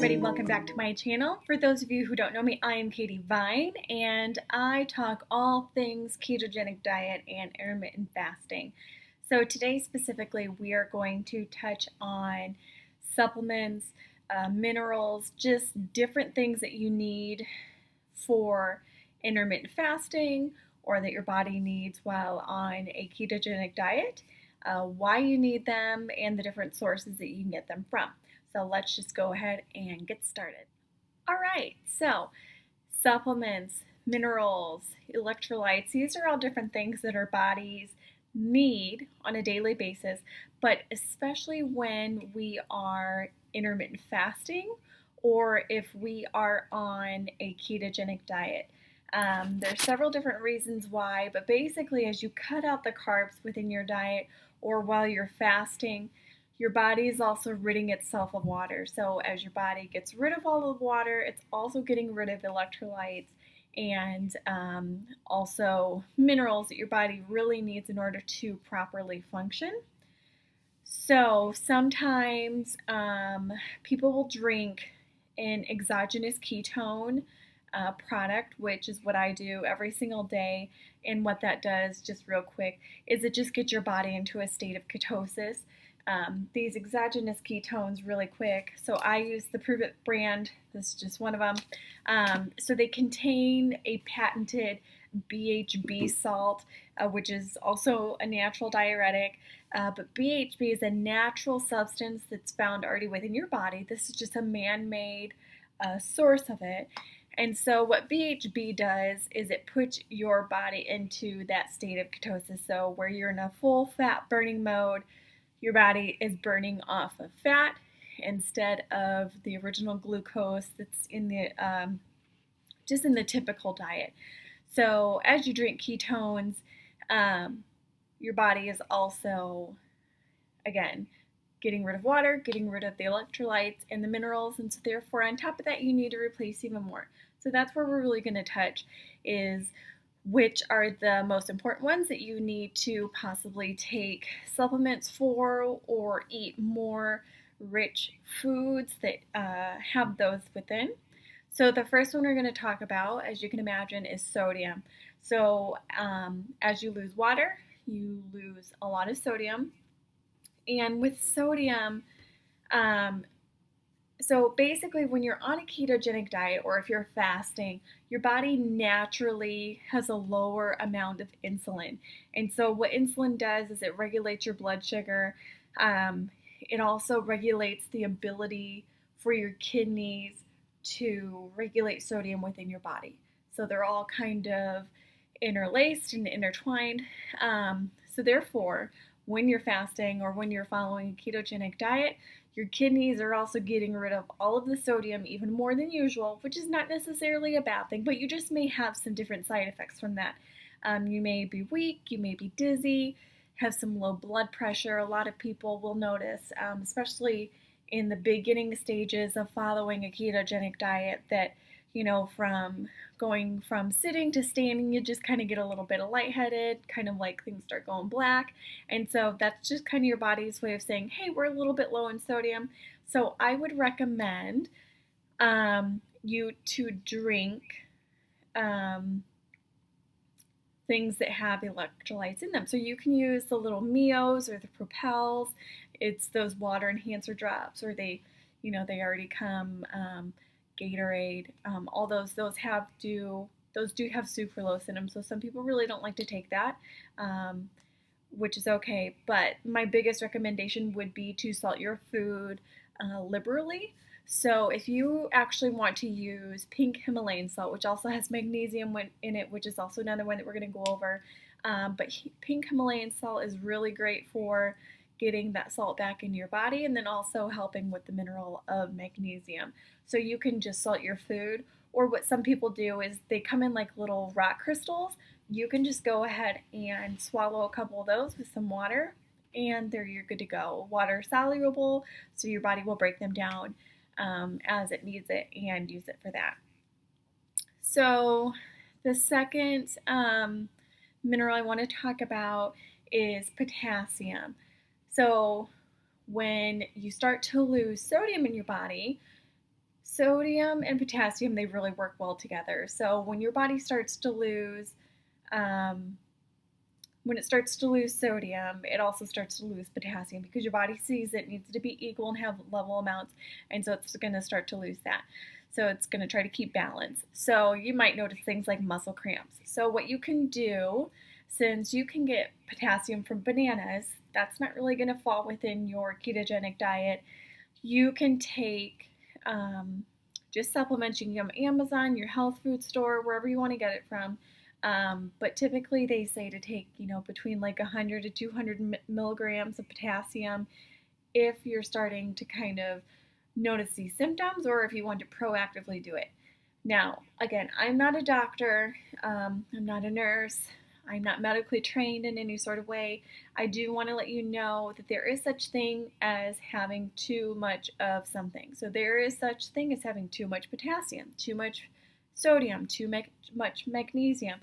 everybody, welcome back to my channel. For those of you who don't know me, I am Katie Vine, and I talk all things ketogenic diet and intermittent fasting. So today specifically, we are going to touch on supplements, minerals, just different things that you need for intermittent fasting or that your body needs while on a ketogenic diet, why you need them, and the different sources that you can get them from. So let's just go ahead and get started. All right, so supplements, minerals, electrolytes, these are all different things that our bodies need on a daily basis, but especially when we are intermittent fasting or if we are on a ketogenic diet. There's several different reasons why, but basically as you cut out the carbs within your diet or while you're fasting, your body is also ridding itself of water. So as your body gets rid of all of the water, it's also getting rid of electrolytes and also minerals that your body really needs in order to properly function. So sometimes people will drink an exogenous ketone product, which is what I do every single day. And what that does, just real quick, is it just gets your body into a state of ketosis. These exogenous ketones really quick. So I use the Prove It brand. This is just one of them. So they contain a patented BHB salt, which is also a natural diuretic. But BHB is a natural substance that's found already within your body. This is just a man-made source of it. And so what BHB does is it puts your body into that state of ketosis. So where you're in a full fat burning mode, your body is burning off of fat instead of the original glucose that's in the just in the typical diet. So as you drink ketones, your body is also, again, getting rid of water, getting rid of the electrolytes and the minerals, and so therefore on top of that you need to replace even more. So that's where we're really going to touch is which are the most important ones that you need to possibly take supplements for or eat more rich foods that have those within. So the first one we're going to talk about, as you can imagine, is sodium. So as you lose water, you lose a lot of sodium. And with sodium, so basically when you're on a ketogenic diet or if you're fasting, your body naturally has a lower amount of insulin. And so what insulin does is it regulates your blood sugar. It also regulates the ability for your kidneys to regulate sodium within your body. So they're all kind of interlaced and intertwined. So therefore, when you're fasting or when you're following a ketogenic diet, your kidneys are also getting rid of all of the sodium even more than usual, which is not necessarily a bad thing, but you just may have some different side effects from that. You may be weak, you may be dizzy, have some low blood pressure. A lot of people will notice, especially in the beginning stages of following a ketogenic diet, that from going from sitting to standing, you just kind of get a little bit of lightheaded, kind of like things start going black. And so that's just kind of your body's way of saying, hey, we're a little bit low in sodium. So I would recommend you to drink things that have electrolytes in them. So you can use the little Mios or the Propels. It's those water enhancer drops, or they already come. Gatorade, all those do have sucralose in them, so some people really don't like to take that, which is okay. But my biggest recommendation would be to salt your food liberally. So if you actually want to use pink Himalayan salt, which also has magnesium in it, which is also another one that we're going to go over, but pink Himalayan salt is really great for getting that salt back in your body and then also helping with the mineral of magnesium. So you can just salt your food, or what some people do is they come in like little rock crystals. You can just go ahead and swallow a couple of those with some water, and there you're good to go. Water soluble, so your body will break them down as it needs it and use it for that. So the second mineral I want to talk about is potassium. So when you start to lose sodium in your body, Sodium and potassium, they really work well together. So when your body starts to lose, um, when it starts to lose sodium, it also starts to lose potassium because your body sees it needs to be equal and have level amounts, and so it's going to start to lose that. So it's going to try to keep balance. So you might notice things like muscle cramps. So what you can do, since you can get potassium from bananas, that's not really going to fall within your ketogenic diet. You can take just supplements. You can get them on Amazon, your health food store, wherever you want to get it from. But typically they say to take, between like 100 to 200 milligrams of potassium if you're starting to kind of notice these symptoms or if you want to proactively do it. Now, again, I'm not a doctor, I'm not a nurse, I'm not medically trained in any sort of way. I do want to let you know that there is such thing as having too much of something. So there is such thing as having too much potassium, too much sodium, too much magnesium.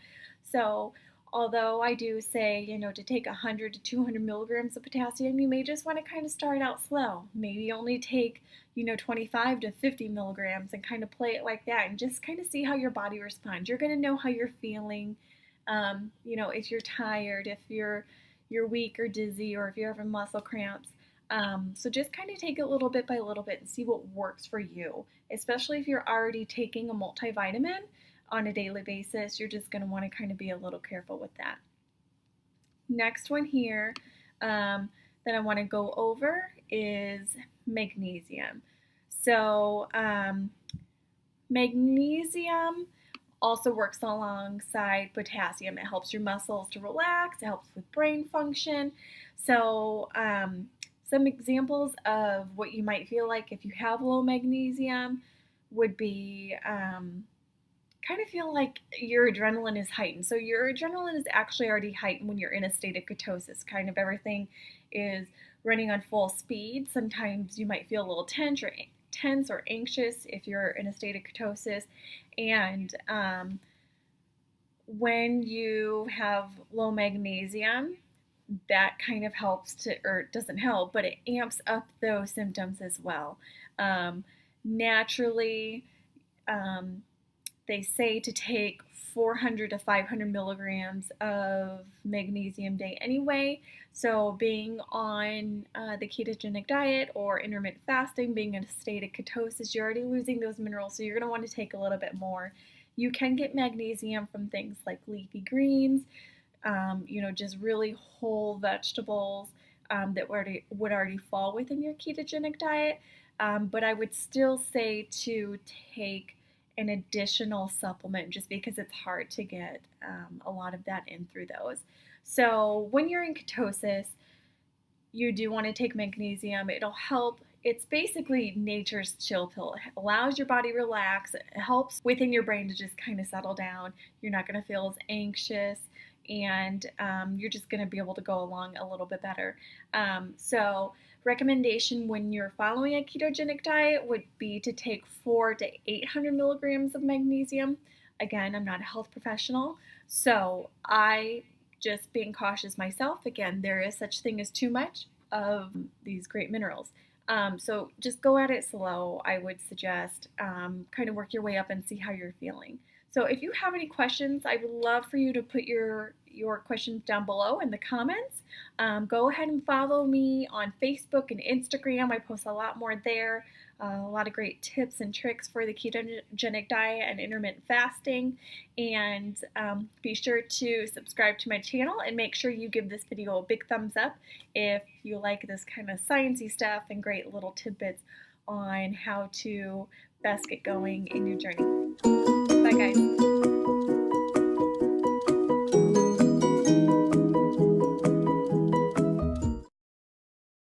So although I do say, to take 100 to 200 milligrams of potassium, you may just want to kind of start out slow. Maybe only take, 25 to 50 milligrams and kind of play it like that and just kind of see how your body responds. You're going to know how you're feeling. If you're tired, if you're weak or dizzy, or if you're having muscle cramps. So just kind of take it little bit by little bit and see what works for you, especially if you're already taking a multivitamin on a daily basis. You're just going to want to kind of be a little careful with that. Next one here that I want to go over is magnesium. So magnesium also works alongside potassium. It helps your muscles to relax. It helps with brain function. So some examples of what you might feel like if you have low magnesium would be kind of feel like your adrenaline is heightened. So your adrenaline is actually already heightened when you're in a state of ketosis. Kind of everything is running on full speed. Sometimes you might feel a little tense or anxious if you're in a state of ketosis. And when you have low magnesium, that kind of helps to, or doesn't help, but it amps up those symptoms as well. Naturally, they say to take 400 to 500 milligrams of magnesium a day anyway. So being on the ketogenic diet or intermittent fasting, being in a state of ketosis, you're already losing those minerals, so you're going to want to take a little bit more. You can get magnesium from things like leafy greens, just really whole vegetables that would already fall within your ketogenic diet. But I would still say to take an additional supplement just because it's hard to get a lot of that in through those. So when you're in ketosis, you do want to take magnesium. It'll help. It's basically nature's chill pill. It allows your body to relax. It helps within your brain to just kind of settle down. You're not going to feel as anxious, and you're just going to be able to go along a little bit better. So recommendation when you're following a ketogenic diet would be to take 400 to 800 milligrams of magnesium. Again, I'm not a health professional, so I just being cautious myself. Again, there is such thing as too much of these great minerals. So just go at it slow, I would suggest. Kind of work your way up and see how you're feeling. So if you have any questions, I would love for you to put your questions down below in the comments. Go ahead and follow me on Facebook and Instagram. I post a lot more there. A lot of great tips and tricks for the ketogenic diet and intermittent fasting. And be sure to subscribe to my channel and make sure you give this video a big thumbs up if you like this kind of sciencey stuff and great little tidbits on how to best get going in your journey. Bye guys.